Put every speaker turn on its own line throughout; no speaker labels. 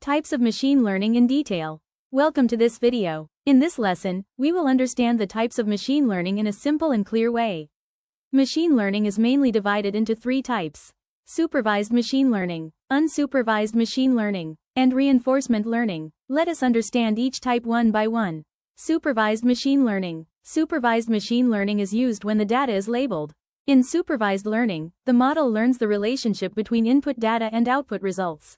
Types of machine learning in detail. Welcome to this video. In this lesson, we will understand the types of machine learning in a simple and clear way. Machine learning is mainly divided into three types: supervised machine learning, unsupervised machine learning, and reinforcement learning. Let us understand each type one by one. Supervised machine learning. Supervised machine learning is used when the data is labeled. In supervised learning, the model learns the relationship between input data and output results.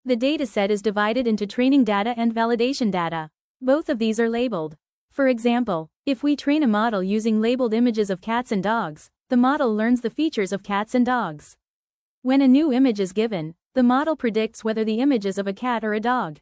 The dataset is divided into training data and validation data. Both of these are labeled. For example, if we train a model using labeled images of cats and dogs, the model learns the features of cats and dogs. When a new image is given, the model predicts whether the image is of a cat or a dog.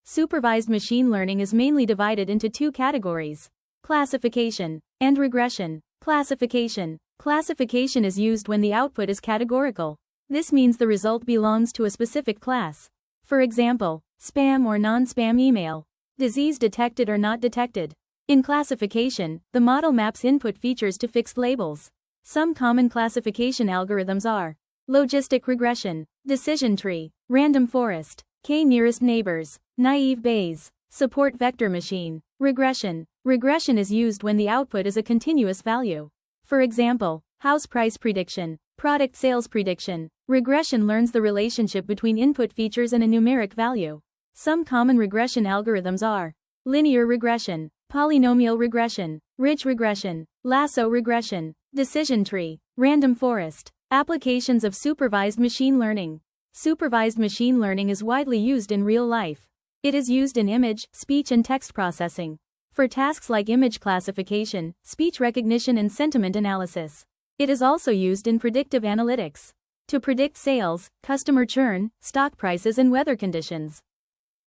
Supervised machine learning is mainly divided into two categories: classification and regression. Classification. Classification is used when the output is categorical. This means the result belongs to a specific class. For example, spam or non-spam email, disease detected or not detected. In classification, the model maps input features to fixed labels. Some common classification algorithms are logistic regression, decision tree, random forest, k-nearest neighbors, naive Bayes, support vector machine. Regression. Regression is used when the output is a continuous value. For example, house price prediction, product sales prediction. Regression learns the relationship between input features and a numeric value. Some common regression algorithms are linear regression, polynomial regression, ridge regression, lasso regression, decision tree, random forest. Applications of supervised machine learning. Supervised machine learning is widely used in real life. It is used in image, speech, and text processing. For tasks like image classification, speech recognition, and sentiment analysis. It is also used in predictive analytics to predict sales, customer churn, stock prices, and weather conditions.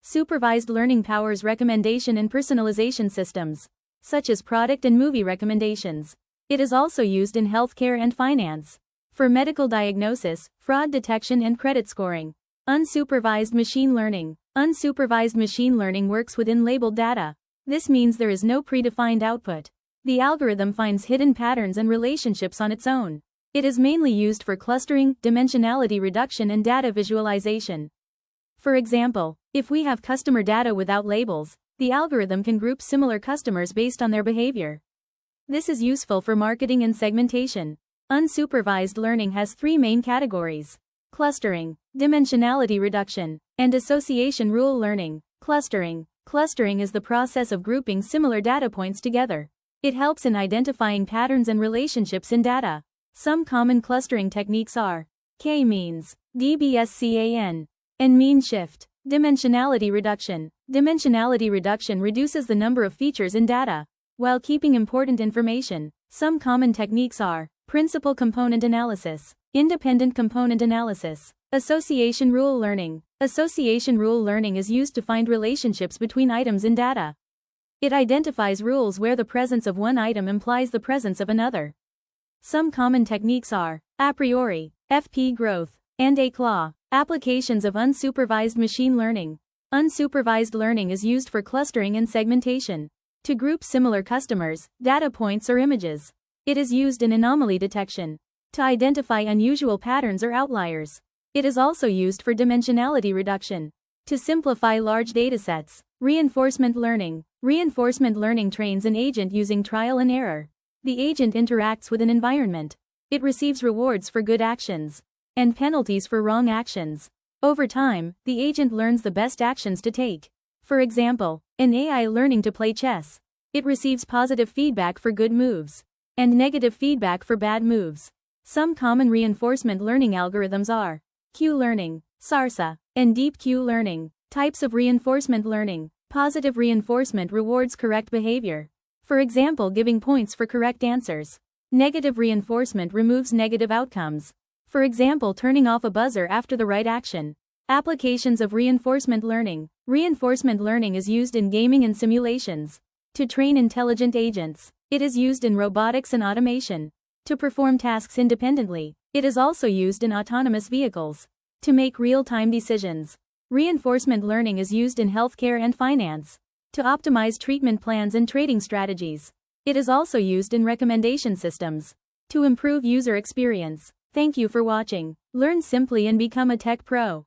Supervised learning powers recommendation and personalization systems, such as product and movie recommendations. It is also used in healthcare and finance, for medical diagnosis, fraud detection, and credit scoring. Unsupervised machine learning. Unsupervised machine learning works within labeled data. This means there is no predefined output. The algorithm finds hidden patterns and relationships on its own. It is mainly used for clustering, dimensionality reduction, and data visualization. For example, if we have customer data without labels, the algorithm can group similar customers based on their behavior. This is useful for marketing and segmentation. Unsupervised learning has three main categories: clustering, dimensionality reduction, and association rule learning. Clustering. Clustering is the process of grouping similar data points together. It helps in identifying patterns and relationships in data. Some common clustering techniques are k-means, DBSCAN, and mean shift. Dimensionality reduction. Dimensionality reduction reduces the number of features in data while keeping important information. Some common techniques are principal component analysis, independent component analysis, association rule learning. Association rule learning is used to find relationships between items in data. It identifies rules where the presence of one item implies the presence of another. Some common techniques are a priori, FP growth, and éclat. Applications of unsupervised machine learning. Unsupervised learning is used for clustering and segmentation to group similar customers, data points, or images. It is used in anomaly detection to identify unusual patterns or outliers. It is also used for dimensionality reduction to simplify large datasets. Reinforcement learning. Reinforcement learning trains an agent using trial and error. The agent interacts with an environment. It receives rewards for good actions and penalties for wrong actions. Over time, the agent learns the best actions to take. For example, an AI learning to play chess. It receives positive feedback for good moves and negative feedback for bad moves. Some common reinforcement learning algorithms are Q-learning, SARSA, and deep Q-learning. Types of reinforcement learning. Positive reinforcement rewards correct behavior. For example, giving points for correct answers. Negative reinforcement removes negative outcomes. For example, turning off a buzzer after the right action. Applications of reinforcement learning. Reinforcement learning is used in gaming and simulations to train intelligent agents. It is used in robotics and automation to perform tasks independently. It is also used in autonomous vehicles to make real-time decisions. Reinforcement learning is used in healthcare and finance to optimize treatment plans and trading strategies. It is also used in recommendation systems to improve user experience. Thank you for watching. Learn simply and become a tech pro.